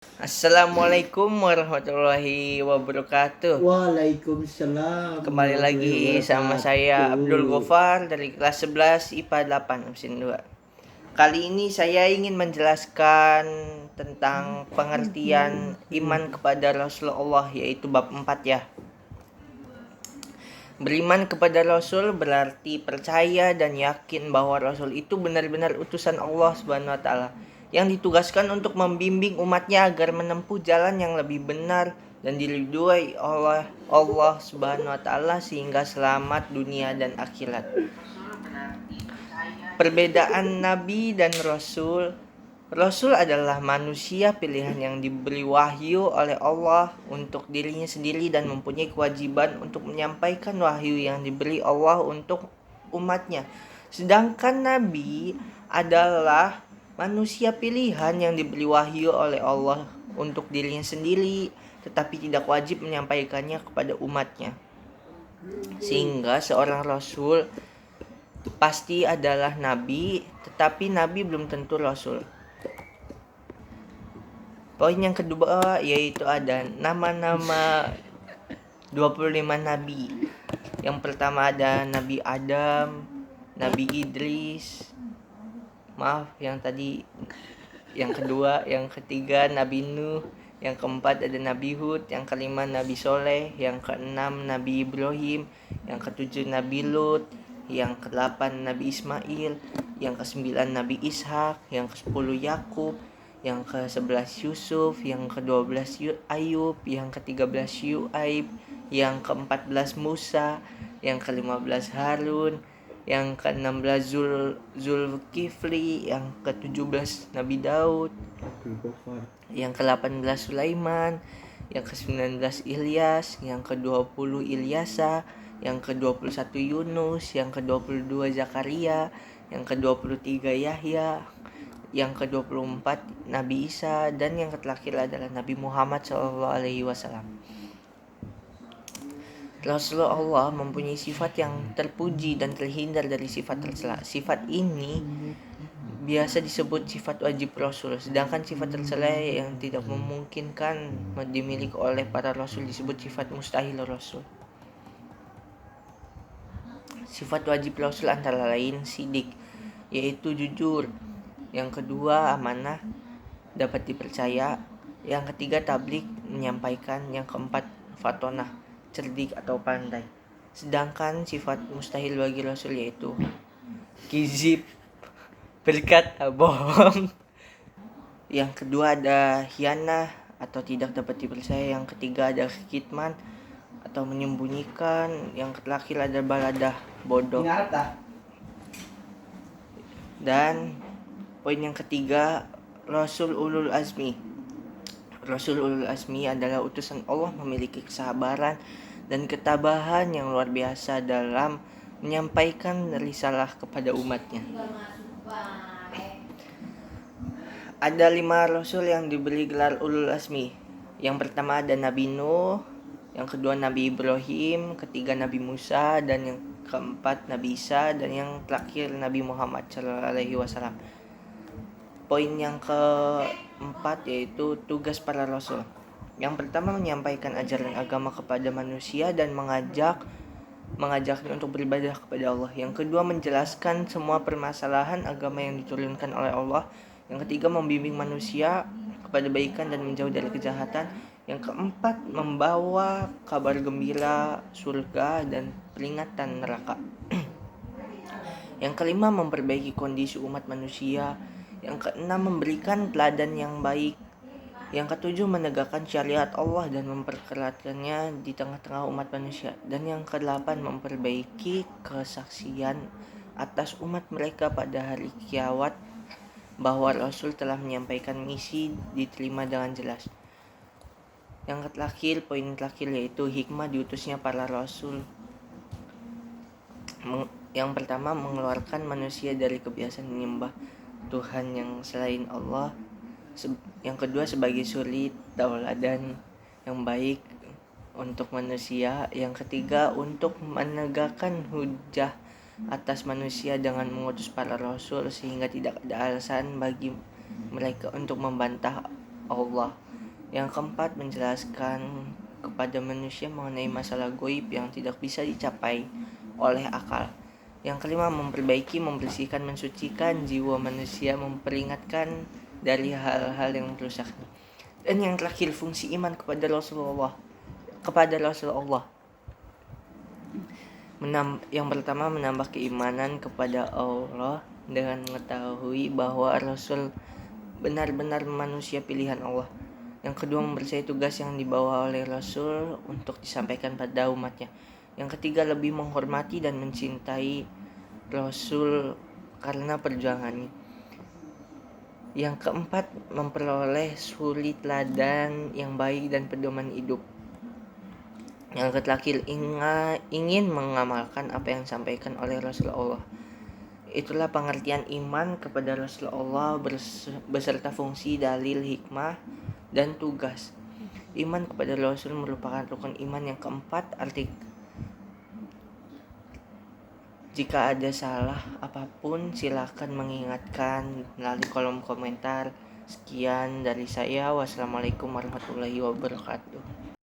Assalamualaikum warahmatullahi wabarakatuh. Waalaikumsalam Kembali lagi sama saya Abdul Gofar dari kelas 11 IPA 8 mesin 2. Kali ini saya ingin menjelaskan tentang pengertian iman kepada Rasulullah, yaitu bab 4 ya. Beriman kepada Rasul berarti percaya dan yakin bahwa Rasul itu benar-benar utusan Allah Subhanahu wa taala yang ditugaskan untuk membimbing umatnya agar menempuh jalan yang lebih benar dan diridhoi oleh Allah Subhanahu wa taala sehingga selamat dunia dan akhirat. Perbedaan Nabi dan Rasul. Rasul adalah manusia pilihan yang diberi wahyu oleh Allah untuk dirinya sendiri dan mempunyai kewajiban untuk menyampaikan wahyu yang diberi Allah untuk umatnya. Sedangkan Nabi adalah manusia pilihan yang diberi wahyu oleh Allah untuk dirinya sendiri, tetapi tidak wajib menyampaikannya kepada umatnya. Sehingga seorang Rasul pasti adalah Nabi, tetapi Nabi belum tentu Rasul. Poin yang kedua yaitu ada nama-nama 25 Nabi. Yang pertama ada Nabi Adam, Nabi Idris. Yang kedua, yang ketiga Nabi Nuh, yang keempat ada Nabi Hud, yang kelima Nabi Soleh, yang keenam Nabi Ibrahim, yang ketujuh Nabi Lut, yang kedelapan Nabi Ismail, yang kesembilan Nabi Ishak, yang kesepuluh Yakub, yang ke-11 Yusuf, yang ke-12 Ayub, yang ke-13 Syuaib, yang ke-14 Musa, yang ke-15 Harun, yang ke-16 Zulkifli, yang ke-17 Nabi Daud, yang ke-18 Sulaiman, yang ke-19 Ilyas, yang ke-20 Ilyasa, yang ke-21 Yunus, yang ke-22 Zakaria, yang ke-23 Yahya, yang ke-24 Nabi Isa, dan yang terakhir adalah Nabi Muhammad SAW. Rasulullah mempunyai sifat yang terpuji dan terhindar dari sifat tercela. Sifat ini biasa disebut sifat wajib Rasul, sedangkan sifat tercela yang tidak memungkinkan dimiliki oleh para Rasul disebut sifat mustahil Rasul. Sifat wajib Rasul antara lain sidik, yaitu jujur. Yang kedua amanah, dapat dipercaya. Yang ketiga tabligh, menyampaikan. Yang keempat fatonah, cerdik atau pandai. Sedangkan sifat mustahil bagi Rasul yaitu kizib, berkata bohong. Yang kedua ada hianah atau tidak dapat dipercaya. Yang ketiga ada kitman atau menyembunyikan. Yang terakhir ada baladah, bodoh. Dan poin yang ketiga, Rasul Ulul Azmi. Rasul Ulul Azmi adalah utusan Allah memiliki kesabaran dan ketabahan yang luar biasa dalam menyampaikan risalah kepada umatnya. Ada 5 Rasul yang diberi gelar Ulul Azmi. Yang pertama ada Nabi Nuh, yang kedua Nabi Ibrahim, ketiga Nabi Musa, dan yang keempat Nabi Isa, dan yang terakhir Nabi Muhammad SAW. Poin yang keempat yaitu tugas para Rasul. Yang pertama menyampaikan ajaran agama kepada manusia dan mengajaknya untuk beribadah kepada Allah. Yang kedua menjelaskan semua permasalahan agama yang diturunkan oleh Allah. Yang ketiga membimbing manusia kepada kebaikan dan menjauh dari kejahatan. Yang keempat membawa kabar gembira surga dan peringatan neraka. Yang kelima memperbaiki kondisi umat manusia. Yang keenam memberikan teladan yang baik. Yang ketujuh menegakkan syariat Allah dan memperkeratkannya di tengah-tengah umat manusia. Dan yang kedelapan memperbaiki kesaksian atas umat mereka pada hari kiamat bahwa Rasul telah menyampaikan misi diterima dengan jelas. Yang terakhir, poin terakhir yaitu hikmah diutusnya para Rasul. Yang pertama mengeluarkan manusia dari kebiasaan menyembah Tuhan yang selain Allah. Yang kedua sebagai suri tauladan yang baik untuk manusia. Yang ketiga untuk menegakkan hujah atas manusia dengan mengutus para Rasul sehingga tidak ada alasan bagi mereka untuk membantah Allah. Yang keempat, menjelaskan kepada manusia mengenai masalah goib yang tidak bisa dicapai oleh akal. Yang kelima, memperbaiki, membersihkan, mensucikan jiwa manusia, memperingatkan dari hal-hal yang merusaknya. Dan yang terakhir, fungsi iman kepada Rasulullah. Yang pertama, menambah keimanan kepada Allah dengan mengetahui bahwa Rasul benar-benar manusia pilihan Allah. Yang kedua, mempercayai tugas yang dibawa oleh Rasul untuk disampaikan pada umatnya. Yang ketiga, lebih menghormati dan mencintai Rasul karena perjuangannya. Yang keempat, memperoleh suri teladan yang baik dan pedoman hidup. Yang terakhir, ingin mengamalkan apa yang disampaikan oleh Rasulullah. Itulah pengertian iman kepada Rasulullah beserta fungsi, dalil, hikmah, dan tugas. Iman kepada Rasul merupakan rukun iman yang keempat. Jika ada salah apapun, silakan mengingatkan melalui kolom komentar. Sekian dari saya. Wassalamualaikum warahmatullahi wabarakatuh.